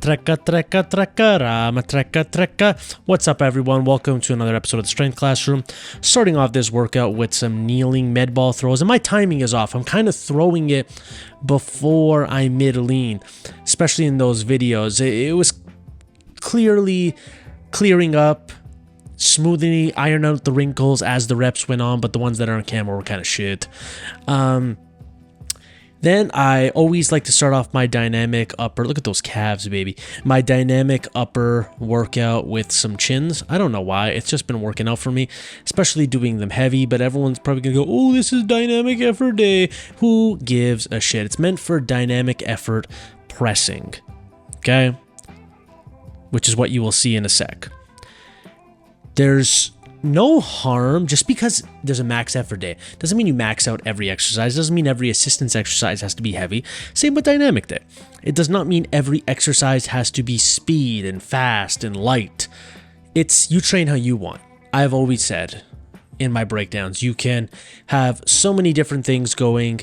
What's up, everyone? Welcome to another episode of the Strength Classroom. Starting off this workout with some kneeling med ball throws, and my timing is off. I'm kind of throwing it before I mid-lean, especially in those videos. It was clearly clearing up, smoothing, iron out the wrinkles as the reps went on, but the ones that are on camera were kind of shit. Then I always like to start off my dynamic upper, look at those calves, baby, my dynamic upper workout with some chins. I don't know why, it's just been working out for me, especially doing them heavy, but everyone's probably gonna go, oh, this is dynamic effort day. Who gives a shit? It's meant for dynamic effort pressing, okay? Which is what you will see in a sec. There's no harm, just because there's a max effort day doesn't mean you max out every exercise, doesn't mean every assistance exercise has to be heavy. Same with dynamic day. It does not mean every exercise has to be speed and fast and light. It's you train how you want. I've always said in my breakdowns, you can have so many different things going.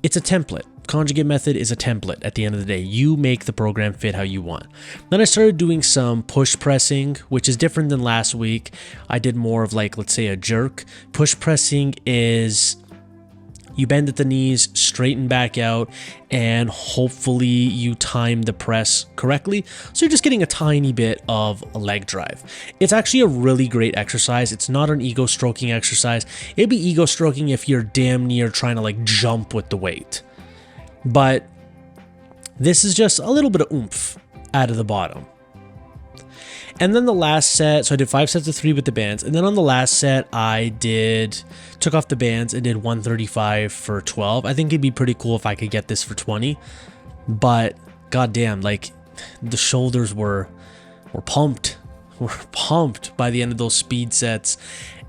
It's a template. Conjugate method is a template at the end of the day. You make the program fit how you want. Then I started doing some push pressing, which is different than last week. I did more of like, let's say, a jerk. Push pressing is you bend at the knees, straighten back out, and hopefully you time the press correctly. So you're just getting a tiny bit of a leg drive. It's actually a really great exercise. It's not an ego stroking exercise. It'd be ego stroking if you're damn near trying to like jump with the weight. But this is just a little bit of oomph out of the bottom. And then the last set, so I did 5 sets of 3 with the bands. And then on the last set, I took off the bands and did 135 for 12. I think it'd be pretty cool if I could get this for 20. But goddamn, like the shoulders were pumped. Were pumped by the end of those speed sets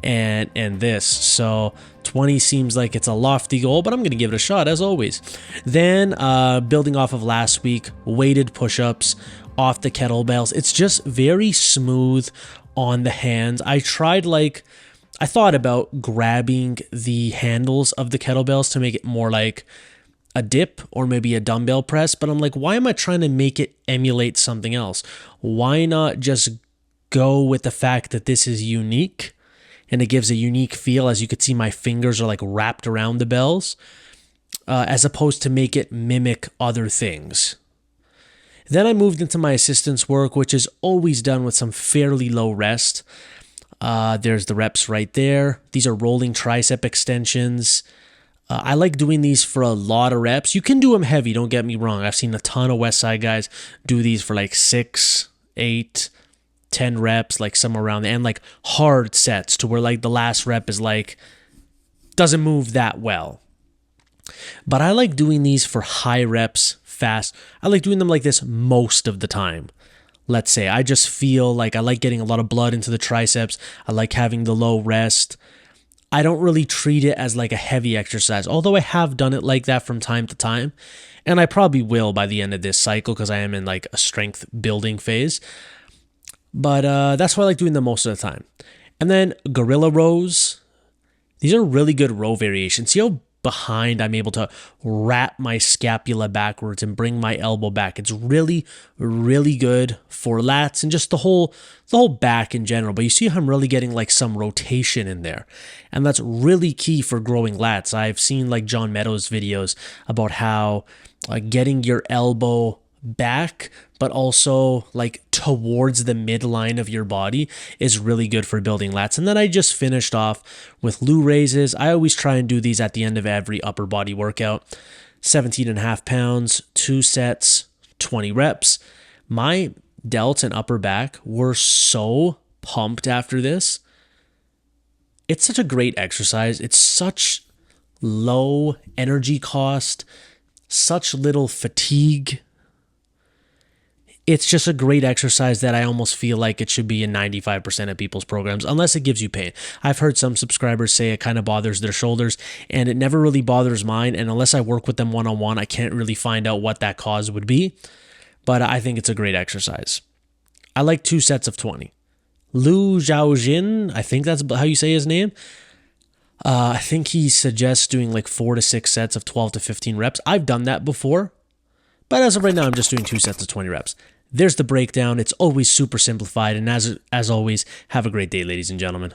and this. So 20 seems like it's a lofty goal, but I'm going to give it a shot as always. Then building off of last week, weighted push-ups off the kettlebells. It's just very smooth on the hands. I thought about grabbing the handles of the kettlebells to make it more like a dip or maybe a dumbbell press, but I'm like, why am I trying to make it emulate something else? Why not just go with the fact that this is unique and it gives a unique feel? As you could see, my fingers are like wrapped around the bells, as opposed to make it mimic other things. Then I moved into my assistance work, which is always done with some fairly low rest. There's the reps right there. These are rolling tricep extensions. I like doing these for a lot of reps. You can do them heavy, don't get me wrong. I've seen a ton of Westside guys do these for like 6, 8, 10 reps, like somewhere around there, and like hard sets to where like the last rep is like, doesn't move that well. But I like doing these for high reps, fast. I like doing them like this most of the time. Let's say I just feel like I like getting a lot of blood into the triceps. I like having the low rest. I don't really treat it as like a heavy exercise, although I have done it like that from time to time. And I probably will by the end of this cycle because I am in like a strength building phase. But that's why I like doing them most of the time. And then gorilla rows. These are really good row variations. See how behind I'm able to wrap my scapula backwards and bring my elbow back. It's really, really good for lats and just the whole back in general. But you see how I'm really getting like some rotation in there. And that's really key for growing lats. I've seen like John Meadows' videos about how getting your elbow back, but also like towards the midline of your body is really good for building lats. And then I just finished off with Lou raises. I always try and do these at the end of every upper body workout. 17.5 pounds, 2 sets, 20 reps. My delts and upper back were so pumped after this. It's such a great exercise. It's such low energy cost, such little fatigue. It's just a great exercise that I almost feel like it should be in 95% of people's programs, unless it gives you pain. I've heard some subscribers say it kind of bothers their shoulders, and it never really bothers mine. And unless I work with them one-on-one, I can't really find out what that cause would be. But I think it's a great exercise. I like 2 sets of 20. Lu Zhaojin, I think that's how you say his name. I think he suggests doing like 4 to 6 sets of 12 to 15 reps. I've done that before. But as of right now, I'm just doing 2 sets of 20 reps. There's the breakdown. It's always super simplified. And as always, have a great day, ladies and gentlemen.